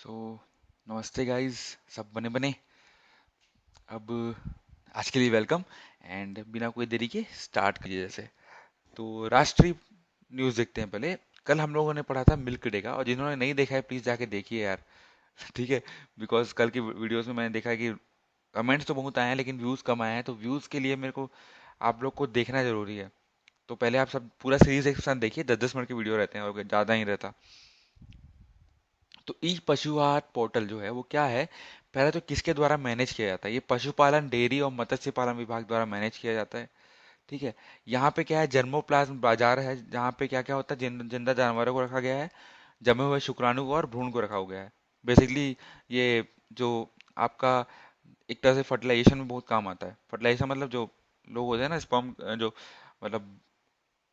सो नमस्ते गाइस, सब बने बने। अब आज के लिए वेलकम एंड बिना कोई देरी के स्टार्ट कीजिए। जैसे तो राष्ट्रीय न्यूज़ देखते हैं पहले। कल हम लोगों ने पढ़ा था मिल्क डे का, और जिन्होंने नहीं देखा है प्लीज़ जाके देखिए यार। ठीक है। बिकॉज कल की वीडियोस में मैंने देखा है कि कमेंट्स तो बहुत आए हैं लेकिन व्यूज़ कम आए हैं, तो व्यूज़ के लिए मेरे को आप लोग को देखना जरूरी है। तो पहले आप सब पूरा सीरीज एक साथ देखिए, 10-10 मिनट के वीडियो रहते हैं और ज़्यादा ही रहता। तो ई पशु आहार पोर्टल जो है वो क्या है? पहले तो किसके द्वारा मैनेज किया जाता है? ये पशुपालन, डेयरी और मत्स्य पालन विभाग द्वारा मैनेज किया जाता है। ठीक है। यहाँ पे क्या है, जन्मोप्लाज्म बाजार है जहाँ पे क्या क्या होता है, जिंदा जानवरों को रखा गया है, जमे हुए शुक्राणु को और भ्रूण को रखा गया है। बेसिकली ये जो आपका एक तरह से फर्टिलाइजेशन में बहुत काम आता है। फर्टिलाइजेशन मतलब जो लोग होते हैं ना, स्पर्म जो मतलब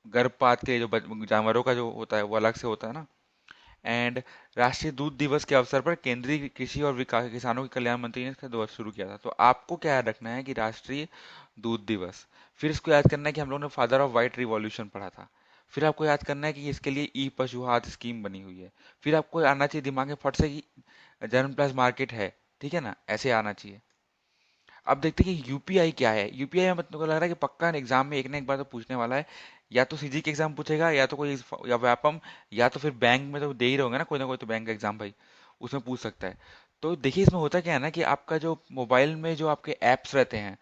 गर्भपात के जो जानवरों का जो होता है वो अलग से होता है ना। एंड राष्ट्रीय दूध दिवस के अवसर पर केंद्रीय कृषि और विकास किसानों के कल्याण मंत्री ने इसका दिवस शुरू किया था। तो आपको क्या याद रखना है कि राष्ट्रीय दूध दिवस, फिर इसको याद करना है कि हम लोगों ने फादर ऑफ वाइट रिवॉल्यूशन पढ़ा था, फिर आपको याद करना है कि इसके लिए ई पशुहात स्कीम बनी हुई है, फिर आपको आना चाहिए दिमाग में फट से कि जन्म प्लस मार्केट है। ठीक है ना, ऐसे आना चाहिए। अब देखते हैं कि यूपीआई क्या है। यूपीआई में मतलब को लग रहा है कि पक्का एग्जाम में एक ना एक बार तो पूछने वाला है। या तो सीजी के एग्जाम पूछेगा, या तो कोई या व्यापम, या तो फिर बैंक में तो दे ही रहोगे ना कोई तो बैंक का एग्जाम भाई, उसमें पूछ सकता है। तो देखिए इसमें होता क्या है ना कि आपका जो मोबाइल में जो आपके ऐप्स रहते हैं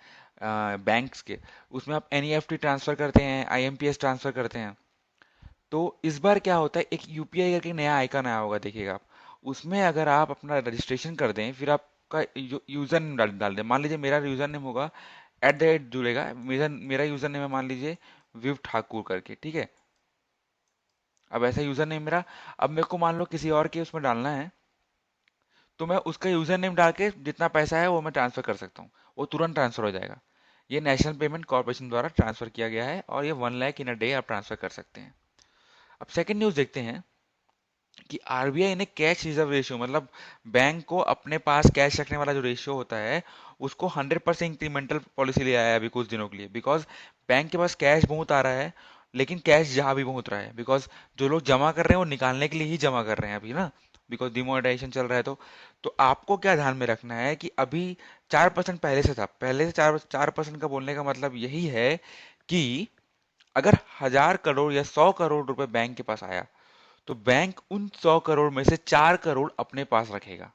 बैंक्स के, उसमें आप एनईएफटी ट्रांसफर करते हैं, आईएमपीएस ट्रांसफर करते हैं। तो इस बार क्या होता है, एक यूपीआई करके नया आइकन आया होगा, देखिएगा आप। उसमें अगर आप अपना रजिस्ट्रेशन कर दें, फिर आपका यूजर नेम डाल दें। मान लीजिए मेरा यूजर नेम होगा @ जुड़ेगा, मेरा मेरा यूजर नेम है मान लीजिए विव ठाकुर करके। ठीक है। अब ऐसा यूजर नेम मेरा, अब मेरे को मान लो किसी और के उसमें डालना है, तो मैं उसका यूजर नेम डाल के जितना पैसा है वो मैं ट्रांसफर कर सकता हूँ। वो तुरंत ट्रांसफर हो जाएगा। ये नेशनल पेमेंट कॉर्पोरेशन द्वारा ट्रांसफर किया गया है, और ये 1 लाख इन अ डे आप ट्रांसफर कर सकते हैं। अब सेकंड न्यूज देखते हैं कि आरबीआई ने कैश रिजर्व रेशियो, मतलब बैंक को अपने पास कैश रखने वाला जो रेशियो होता है, उसको 100% इंक्रीमेंटल पॉलिसी ले आया है अभी कुछ दिनों के लिए। बिकॉज बैंक के पास कैश बहुत आ रहा है, लेकिन कैश जहाँ भी बहुत रहा है, बिकॉज जो लोग जमा कर रहे हैं वो निकालने के लिए ही जमा कर रहे हैं अभी ना, बिकॉज डिमोनेटाइजेशन चल रहा है। तो आपको क्या ध्यान में रखना है कि अभी 4% पहले से था, पहले से 4% का बोलने का मतलब यही है कि अगर 1,000 करोड़ या 100 करोड़ रुपए बैंक के पास आया, तो बैंक उन 100 करोड़ में से 4 करोड़ अपने पास रखेगा।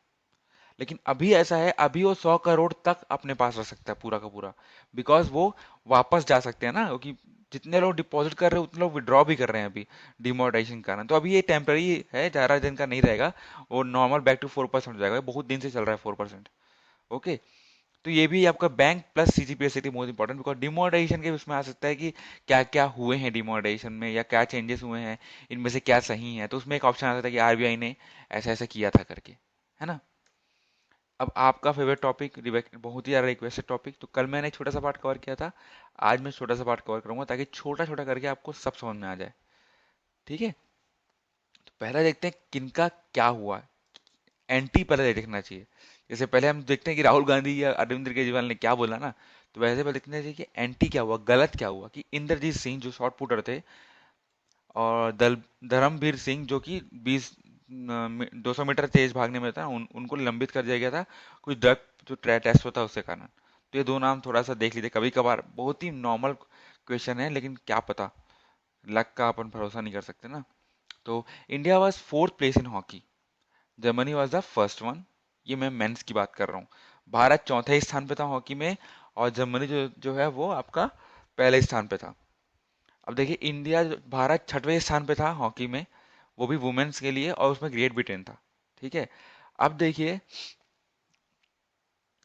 लेकिन अभी ऐसा है, अभी वो 100 करोड़ तक अपने पास रख सकता है पूरा का पूरा, बिकॉज वो वापस जा सकते हैं ना, क्योंकि जितने लोग डिपॉजिट कर रहे हैं उतने लोग विड्रॉ भी कर रहे हैं अभी डिमोनेटाइजेशन के कारण। तो अभी ये टेम्पररी है, ज्यादा दिन का नहीं रहेगा। वो नॉर्मल बैक टू 4% हो जाएगा, बहुत दिन से चल रहा है 4%। ओके। तो ये भी आपका bank plus CGPSC most important, because demonetisation के उसमें आ सकता है कि क्या क्या हुए हैं डिमोनेटाइजेशन में, या क्या चेंजेस हुए हैं, इनमें से क्या सही है। तो उसमें एक ऑप्शन आ सकता है कि आरबीआई ने ऐसा ऐसा किया था करके, है ना। अब आपका फेवरेट टॉपिक, बहुत ही ज्यादा रिक्वेस्टेड टॉपिक, तो कल मैंने एक छोटा सा पार्ट कवर किया था, आज मैं छोटा सा पार्ट कवर करूंगा ताकि छोटा छोटा करके आपको सब समझ में आ जाए। ठीक है। तो पहला देखते हैं किनका क्या हुआ। एंटी पहले देखना चाहिए। जैसे पहले हम देखते हैं कि राहुल गांधी या अरविंद केजरीवाल ने क्या बोला ना, तो वैसे पहले देखना चाहिए कि एंटी क्या हुआ, गलत क्या हुआ। कि इंद्रजीत सिंह जो शॉर्ट पुटर थे, और धर्मवीर सिंह जो कि 200 मीटर तेज भागने में था, उनको निलंबित कर दिया गया था, कुछ ड्रग जो टेस्ट होता है उसके कारण। तो ये दो नाम थोड़ा सा देख लीजिए, कभी कभार बहुत ही नॉर्मल क्वेश्चन है, लेकिन क्या पता, लक का अपन भरोसा नहीं कर सकते ना। तो India was fourth place in hockey, Germany was the first one. ये मैं मेंस की बात कर रहा हूँ। भारत चौथे स्थान पे था हॉकी में, और जर्मनी जो जो है वो आपका पहले स्थान पे था। अब देखिए भारत छठवें स्थान पे था हॉकी में, वो भी वुमेन्स के लिए, और उसमें ग्रेट ब्रिटेन था। ठीक है। अब देखिए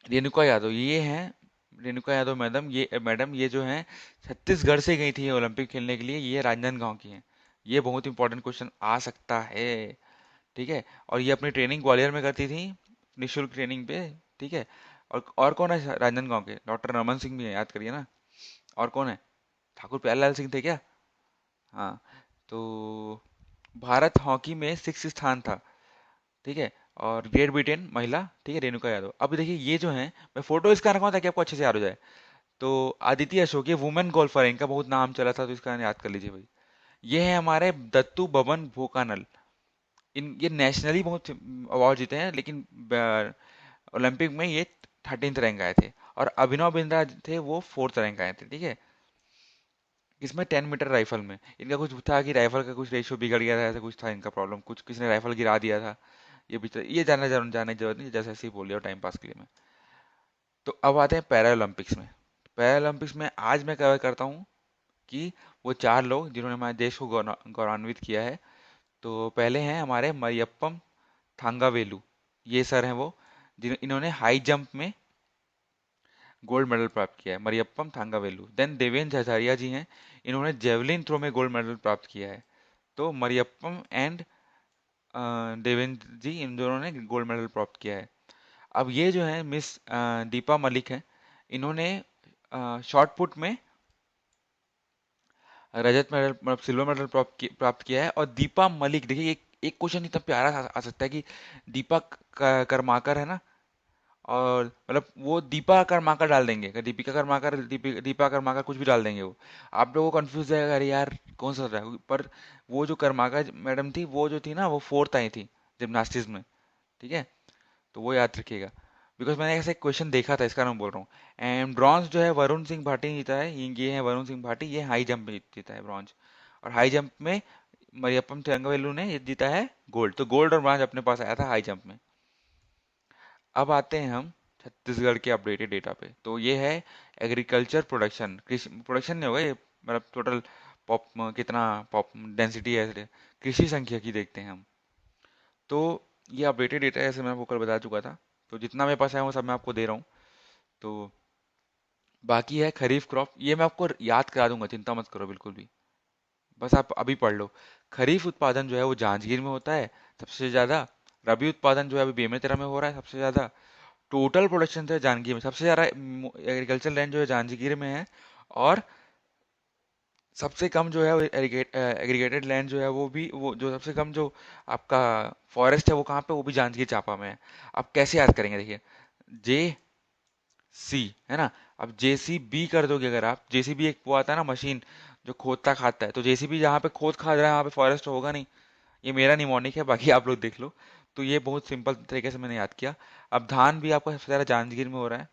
रेणुका यादव ये हैं, रेणुका यादव मैडम ये जो हैं, छत्तीसगढ़ से गई थी ओलंपिक खेलने के लिए, ये राजनांदगांव की हैं। ये बहुत इंपॉर्टेंट क्वेश्चन आ सकता है। ठीक है। और ये अपनी ट्रेनिंग ग्वालियर में करती थी, निःशुल्क ट्रेनिंग पे। ठीक है। और कौन है राजनांदगांव के? डॉक्टर रमन सिंह भी है, याद करिए ना। और कौन है? ठाकुर प्यारेलाल सिंह थे क्या? हाँ। तो भारत हॉकी में 6 स्थान था। ठीक है। और ग्रेट ब्रिटेन महिला, ठीक है, रेणुका यादव। अब देखिए ये जो है, मैं फोटो इसका रखा हूं ताकि आपको अच्छे से याद हो जाए। तो आदित्य अशोक, ये वुमेन गोल्फर है, इनका बहुत नाम चला था, तो इसका याद कर लीजिए भाई। ये है हमारे दत्तू बबन भोकानल, इन ये नेशनली बहुत अवार्ड जीते हैं, लेकिन ओलंपिक में ये 13th रैंक आए थे। और अभिनव बिंद्रा थे, वो 4th रैंक आए थे, ठीक है। इसमें 10 मीटर राइफल में इनका कुछ था कि राइफल का कुछ रेशियो बिगड़ गया था, ऐसा कुछ था इनका प्रॉब्लम, कुछ किसी ने राइफल गिरा दिया था। ये जानने की जरूरत नहीं, जैसे ऐसे ही बोल दिया टाइम पास के लिए मैं। तो अब आते हैं पैरा ओलंपिक्स में। पैरा ओलंपिक्स में आज मैं कवर करता हूँ कि वो 4 लोग जिन्होंने हमारे देश को गौरवान्वित किया है। तो पहले हैं हमारे मरियप्पम थांगावेलु। ये सर हैं वो, जिन इन्होंने हाई जंप में गोल्ड मेडल प्राप्त किया है, मरियप्पम थांगावेलु। देन देवेंद्र झाझारिया जी हैं, इन्होंने जेवलिन थ्रो में गोल्ड मेडल प्राप्त किया है। तो मरियप्पम एंड देवेंद्र जी, इन दोनों ने गोल्ड मेडल प्राप्त किया है। अब ये जो है मिस दीपा मलिक है, इन्होंने शॉट पुट में रजत मेडल मतलब सिल्वर मेडल प्राप्त किया है। और दीपा मलिक, देखिए एक क्वेश्चन इतना प्यारा आ सकता है कि दीपा कर्माकर है ना, और मतलब वो दीपा कर्माकर डाल देंगे, अगर दीपिका कर्माकर दीपा कर्माकर कुछ भी डाल देंगे वो, आप लोगों को कंफ्यूज जाएगा, अरे यार कौन सा रहा है। पर वो जो कर्माकर मैडम थी, वो जो थी ना, वो 4th आई थी जिमनास्टिक्स में, ठीक है। तो वो याद रखिएगा, बिकॉज मैंने ऐसे क्वेश्चन देखा था, इस कारण मैं बोल रहा हूँ। एंड ब्रॉन्ज जो है वरुण सिंह भाटी ने जीता है, ये है वरुण सिंह भाटी, ये हाई जंप में जीता है ब्रॉन्ज। और हाई जंप में मरियप्पन तिरंगावेलु ने ये जीता है गोल्ड। तो गोल्ड और ब्रॉन्ज अपने पास आया था हाई जंप में। अब आते हैं हम छत्तीसगढ़ के अपडेटेड डेटा पे। तो ये है एग्रीकल्चर प्रोडक्शन, कृषि प्रोडक्शन नहीं होगा ये, मतलब टोटल पॉप कितना पॉप डेंसिटी है, इसलिए कृषि संख्या की देखते हैं हम। तो ये अपडेटेड डेटा है, जैसे मैं आपको कल बता चुका था। तो जितना मेरे पास है वो सब मैं आपको दे रहा हूँ। तो बाकी है खरीफ क्रॉप, ये मैं आपको याद करा दूंगा, चिंता मत करो बिल्कुल भी, बस आप अभी पढ़ लो। खरीफ उत्पादन जो है वो जांजगीर में होता है सबसे ज्यादा। रबी उत्पादन जो है अभी बेमेतरा में हो रहा है सबसे ज्यादा। टोटल प्रोडक्शन जो है जांजगीर में सबसे ज्यादा, एग्रीकल्चर लैंड जो है जांजगीर में है। और सबसे कम जो है एग्रीगेटेड लैंड जो है वो भी, वो जो सबसे कम जो आपका फॉरेस्ट है वो कहाँ पे, वो भी जांजगीर चांपा में है। अब कैसे याद करेंगे, देखिए, जे सी है ना। अब जेसीबी कर दोगे, अगर आप जेसीबी, एक वो आता है ना मशीन जो खोदता खादता है, तो जेसीबी जहाँ पे खोद खाद रहा है वहाँ पे फॉरेस्ट होगा नहीं। ये मेरा निमोनिक है, बाकी आप लोग देख लो। तो ये बहुत सिंपल तरीके से मैंने याद किया। अब धान भी आपका सबसे ज्यादा जांजगीर में हो रहा है।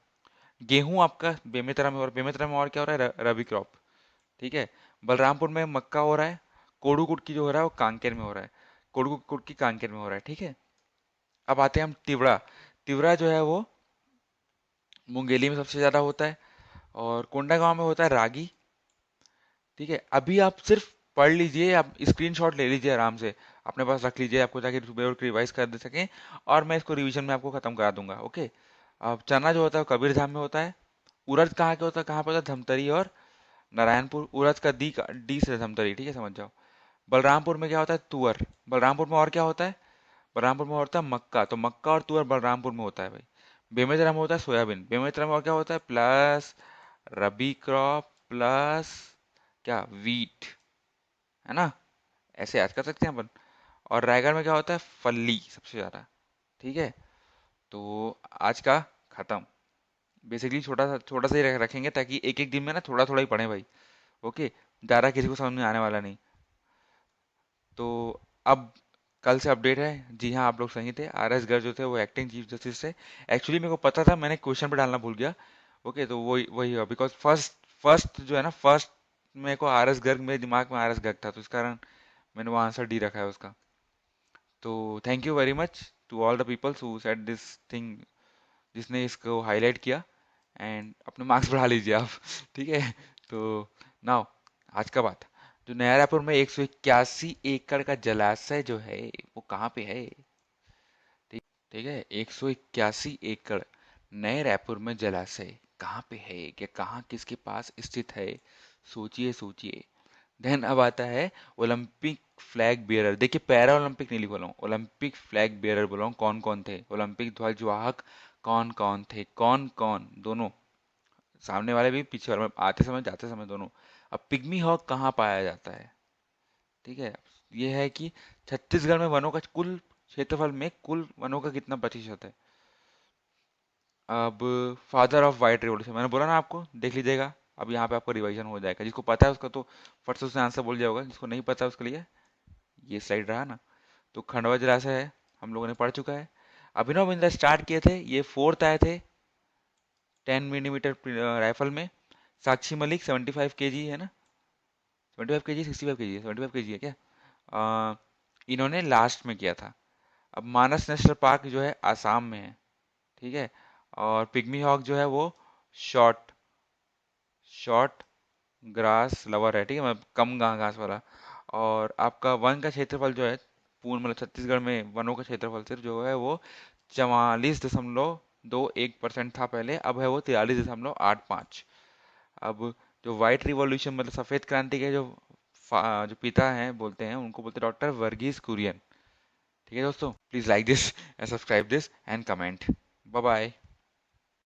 गेहूं आपका बेमेतरा में हो रहा है। बेमेतरा में और क्या हो रहा है, रबी क्रॉप, ठीक है। बलरामपुर में मक्का हो रहा है। कोडू कुटकी जो हो रहा है वो कांकेर में हो रहा है। कोडू कुटकी कांकेर में हो रहा है, ठीक है। अब आते हैं हम तिवड़ा। तिवड़ा जो है वो मुंगेली में सबसे ज्यादा होता है। और कोंडागांव में होता है रागी, ठीक है। अभी आप सिर्फ पढ़ लीजिए, आप स्क्रीनशॉट ले लीजिए आराम से, अपने पास रख लीजिए, आपको ताकि सुबह और रिवाइज कर दे सकें। और मैं इसको रिवीजन में आपको खत्म करा दूंगा, ओके। अब चना जो होता है वो कबीर धाम में होता है। उड़द कहाँ के होता है, कहाँ पे होता है, धमतरी और नारायणपुर। उड़द का डी से धमतरी, ठीक है, समझ जाओ। बलरामपुर में क्या होता है, तुअर। बलरामपुर में और क्या होता है, बलरामपुर में होता है मक्का, तो मक्का और तुअर बलरामपुर में होता है भाई। बेमेतरा में होता है सोयाबीन। बेमेतरा में और क्या होता है, प्लस रबी क्रॉप, प्लस क्या, वीट, है ना। ऐसे याद कर सकते हैं अपन। और रायगढ़ में क्या होता है, फल्ली सबसे ज्यादा, ठीक है। तो आज का खत्म। बेसिकली छोटा सा ही रखेंगे, ताकि एक एक दिन में ना थोड़ा थोड़ा ही पढ़े भाई, ओके। ज्यादा किसी को समझ में आने वाला नहीं। तो अब कल से अपडेट है, जी हाँ, आप लोग सही थे, आर एस गर्ग जो थे वो एक्टिंग चीफ जस्टिस थे। एक्चुअली मेरे को पता था, मैंने क्वेश्चन पे डालना भूल गया, ओके। तो वही वही हुआ, बिकॉज फर्स्ट फर्स्ट जो है ना, फर्स्ट मेरे को आर एस गर्ग, मेरे दिमाग में आर एस गर्ग था, तो इस कारण मैंने वो आंसर डी रखा है उसका। तो thank you very much to all the peoples who said this thing, जिसने इसको हाईलाइट किया। एंड अपने मार्क्स बढ़ा लीजिए आप ठीक है। तो नाउ आज का बात, जो नया रायपुर में 181 एकड़ का जलाशय जो है वो कहाँ पे है, ठीक है। 181 एकड़ नए रायपुर में जलाशय कहाँ पे है, क्या कहाँ किसके पास स्थित है, सोचिए सोचिए। देन अब आता है ओलंपिक फ्लैग बियरर। देखिए, पैरा ओलंपिक नहीं बोला हूँ, ओलंपिक फ्लैग बियरर बोला हूँ। कौन कौन थे ओलंपिक ध्वजवाहक, कौन कौन थे, कौन कौन, दोनों, सामने वाले भी पीछे वाले, आते समय जाते समय दोनों। अब पिग्मी हॉक कहाँ पाया जाता है, ठीक है। ये है कि छत्तीसगढ़ में वनों का कुल क्षेत्रफल में कुल वनों का कितना प्रतिशत है। अब फादर ऑफ वाइट रिवॉल्यूशन मैंने बोला ना आपको, देख लीजिएगा। अब यहाँ पे आपको रिवीजन हो जाएगा, जिसको पता है उसका तो फट से उसने आंसर बोल जाएगा, जिसको नहीं पता उसके लिए ये स्लाइड रहा ना। तो खंडवा जलाशय है, हम लोगों ने पढ़ चुका है। अभिनव बिंद्रा स्टार्ट किए थे, ये फोर्थ आए थे 10 मिलीमीटर राइफल में। साक्षी मलिक 75 kg है ना, 75 kg, 65 kg, 75 kg है क्या? अ, इन्होंने लास्ट में किया था। अब मानस नेशनल पार्क जो है आसाम में है, ठीक है। और पिग्मी हॉक जो है वो शॉर्ट शॉर्ट ग्रास लवर है, ठीक है, मतलब कम घास वाला। और आपका वन का क्षेत्रफल जो है, पूर्ण मतलब छत्तीसगढ़ में वनों का क्षेत्रफल सिर्फ जो है वो 44.21% था पहले, अब है वो 43.85। अब जो व्हाइट रिवॉल्यूशन मतलब सफेद क्रांति के जो जो पिता हैं बोलते हैं, उनको बोलते हैं डॉक्टर वर्गीज कुरियन। ठीक है दोस्तों, please like this and subscribe this and comment. Bye bye.